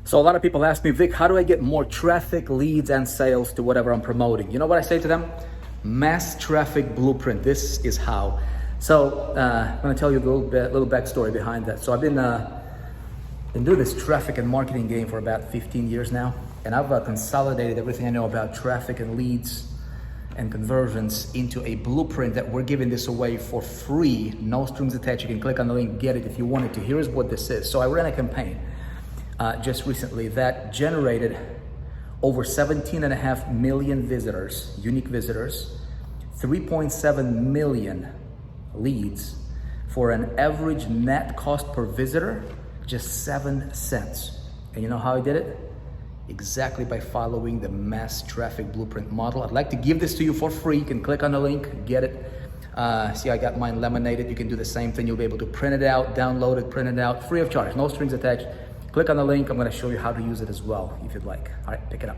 So a lot of people ask me, Vic, how do I get more traffic, leads, and sales to whatever I'm promoting? You know what I say to them? Mass traffic blueprint. This is how. So I'm going to tell you a little backstory behind that. So I've been doing this traffic and marketing game for about 15 years now, and I've consolidated everything I know about traffic and leads and conversions into a blueprint that we're giving this away for free, no strings attached. You can click on the link, get it if you wanted to. Here's what this is. So I ran a campaign just recently that generated over 17.5 million visitors, unique visitors, 3.7 million leads for an average net cost per visitor, just 7 cents. And you know how I did it? Exactly by following the mass traffic blueprint model. I'd like to give this to you for free. You can click on the link, get it. See, I got mine laminated. You can do the same thing. You'll be able to print it out, download it, print it out, free of charge, no strings attached. Click on the link. I'm going to show you how to use it as well, if you'd like. All right, pick it up.